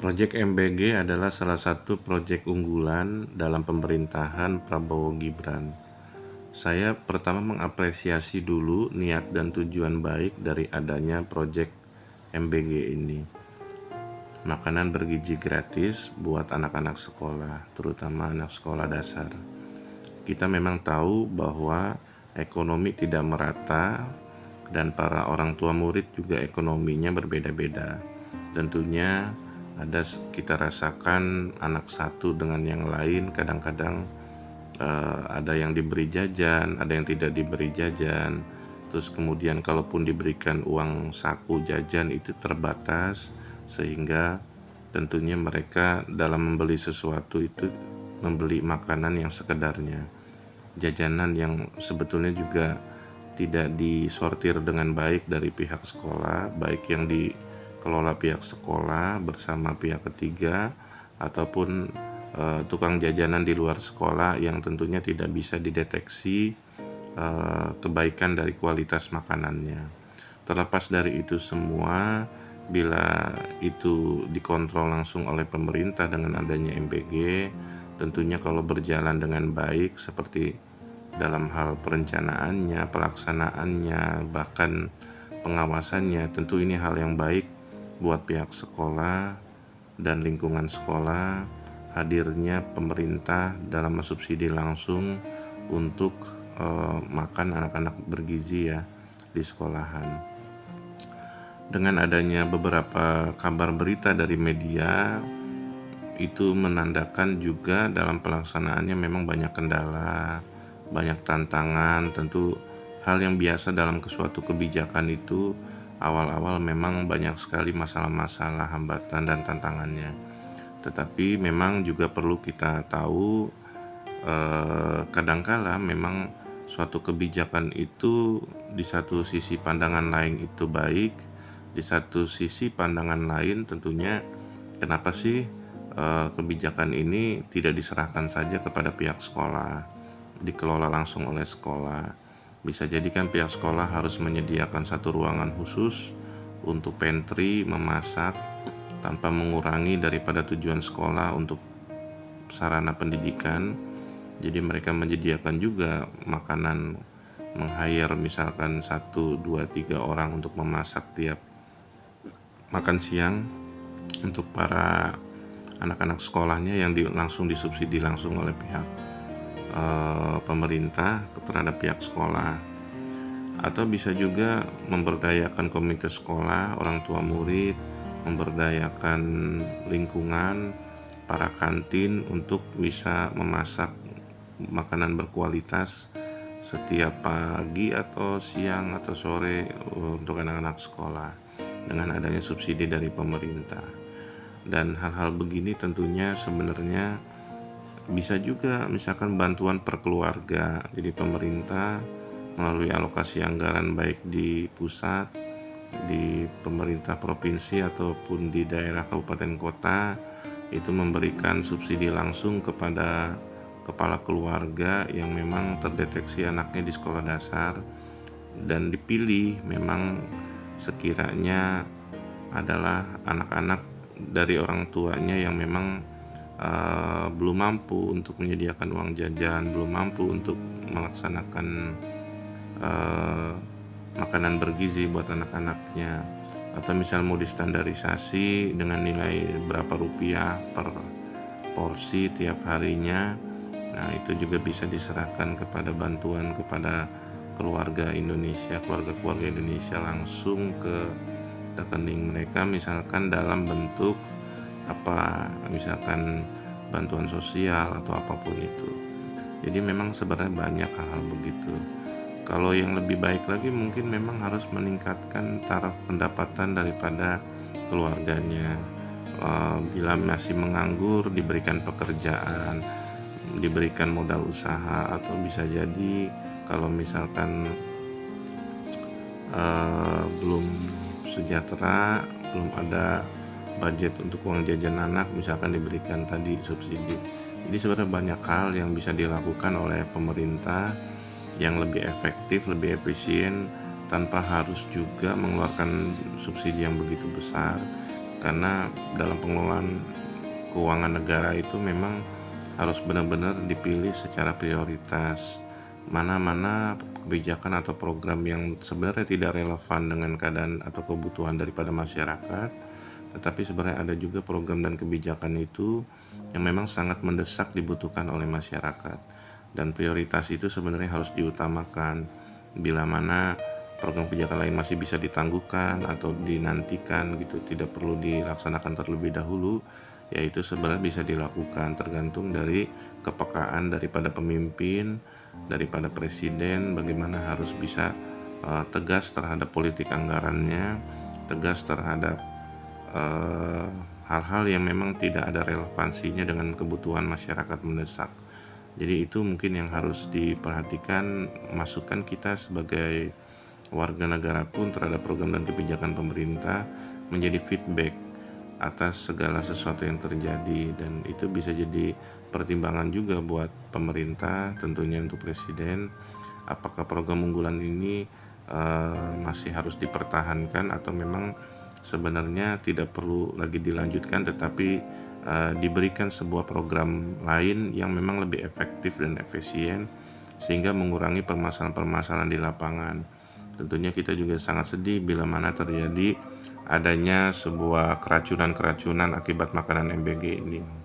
Proyek MBG adalah salah satu proyek unggulan dalam pemerintahan Prabowo Gibran. Saya pertama mengapresiasi dulu niat dan tujuan baik dari adanya proyek MBG ini. Makanan bergizi gratis buat anak-anak sekolah, terutama anak sekolah dasar. Kita memang tahu bahwa ekonomi tidak merata dan para orang tua murid juga ekonominya berbeda-beda. Tentunya kita rasakan anak satu dengan yang lain kadang-kadang ada yang diberi jajan, ada yang tidak diberi jajan. Terus kemudian kalaupun diberikan uang saku jajan itu terbatas, sehingga tentunya mereka dalam membeli sesuatu itu membeli makanan yang sekedarnya, jajanan yang sebetulnya juga tidak disortir dengan baik dari pihak sekolah, baik yang dikelola pihak sekolah bersama pihak ketiga ataupun tukang jajanan di luar sekolah yang tentunya tidak bisa dideteksi kebaikan dari kualitas makanannya. Terlepas dari itu semua, bila itu dikontrol langsung oleh pemerintah dengan adanya MBG, tentunya kalau berjalan dengan baik seperti dalam hal perencanaannya, pelaksanaannya, bahkan pengawasannya, tentu ini hal yang baik buat pihak sekolah dan lingkungan sekolah. Hadirnya pemerintah dalam mensubsidi langsung untuk makan anak-anak bergizi ya di sekolahan. Dengan adanya beberapa kabar berita dari media, itu menandakan juga dalam pelaksanaannya memang banyak kendala, banyak tantangan. Tentu hal yang biasa dalam suatu kebijakan itu awal-awal memang banyak sekali masalah-masalah, hambatan dan tantangannya. Tetapi memang juga perlu kita tahu kadangkala memang suatu kebijakan itu di satu sisi pandangan lain itu baik, di satu sisi pandangan lain tentunya kenapa sih kebijakan ini tidak diserahkan saja kepada pihak sekolah, dikelola langsung oleh sekolah. Bisa jadi kan pihak sekolah harus menyediakan satu ruangan khusus untuk pantry memasak tanpa mengurangi daripada tujuan sekolah untuk sarana pendidikan. Jadi mereka menyediakan juga makanan, meng-hire misalkan 1, 2, 3 orang untuk memasak tiap makan siang untuk para anak-anak sekolahnya yang langsung disubsidi langsung oleh pihak pemerintah terhadap pihak sekolah. Atau bisa juga memberdayakan komite sekolah, orang tua murid, memberdayakan lingkungan, para kantin untuk bisa memasak makanan berkualitas setiap pagi atau siang atau sore untuk anak-anak sekolah dengan adanya subsidi dari pemerintah. Dan hal-hal begini tentunya sebenarnya bisa juga misalkan bantuan per keluarga. Jadi pemerintah melalui alokasi anggaran baik di pusat, di pemerintah provinsi ataupun di daerah kabupaten kota itu memberikan subsidi langsung kepada kepala keluarga yang memang terdeteksi anaknya di sekolah dasar dan dipilih memang sekiranya adalah anak-anak dari orang tuanya yang memang belum mampu untuk menyediakan uang jajan, belum mampu untuk melaksanakan makanan bergizi buat anak-anaknya, atau misal mau distandarisasi dengan nilai berapa rupiah per porsi tiap harinya. Nah itu juga bisa diserahkan kepada bantuan kepada keluarga Indonesia langsung ke rekening mereka, misalkan dalam bentuk misalkan bantuan sosial atau apapun itu. Jadi memang sebenarnya banyak hal-hal begitu. Kalau yang lebih baik lagi mungkin memang harus meningkatkan taraf pendapatan daripada keluarganya. Bila masih menganggur diberikan pekerjaan, diberikan modal usaha, atau bisa jadi kalau misalkan belum sejahtera, belum ada budget untuk uang jajan anak, misalkan diberikan tadi subsidi. Jadi sebenarnya banyak hal yang bisa dilakukan oleh pemerintah yang lebih efektif, lebih efisien tanpa harus juga mengeluarkan subsidi yang begitu besar. karena dalam pengelolaan keuangan negara itu memang harus benar-benar dipilih secara prioritas, mana-mana kebijakan atau program yang sebenarnya tidak relevan dengan keadaan atau kebutuhan daripada masyarakat, tetapi sebenarnya ada juga program dan kebijakan itu yang memang sangat mendesak dibutuhkan oleh masyarakat, dan prioritas itu sebenarnya harus diutamakan. Bila mana program kebijakan lain masih bisa ditangguhkan atau dinantikan gitu, tidak perlu dilaksanakan terlebih dahulu, yaitu sebenarnya bisa dilakukan, tergantung dari kepekaan daripada pemimpin, daripada presiden, bagaimana harus bisa tegas terhadap politik anggarannya, tegas terhadap hal-hal yang memang tidak ada relevansinya dengan kebutuhan masyarakat mendesak. Jadi itu mungkin yang harus diperhatikan, masukan kita sebagai warga negara pun terhadap program dan kebijakan pemerintah menjadi feedback atas segala sesuatu yang terjadi, dan itu bisa jadi pertimbangan juga buat pemerintah, tentunya untuk presiden, apakah program unggulan ini masih harus dipertahankan atau memang sebenarnya tidak perlu lagi dilanjutkan, tetapi diberikan sebuah program lain yang memang lebih efektif dan efisien sehingga mengurangi permasalahan-permasalahan di lapangan. Tentunya kita juga sangat sedih bila mana terjadi adanya sebuah keracunan-keracunan akibat makanan MBG ini.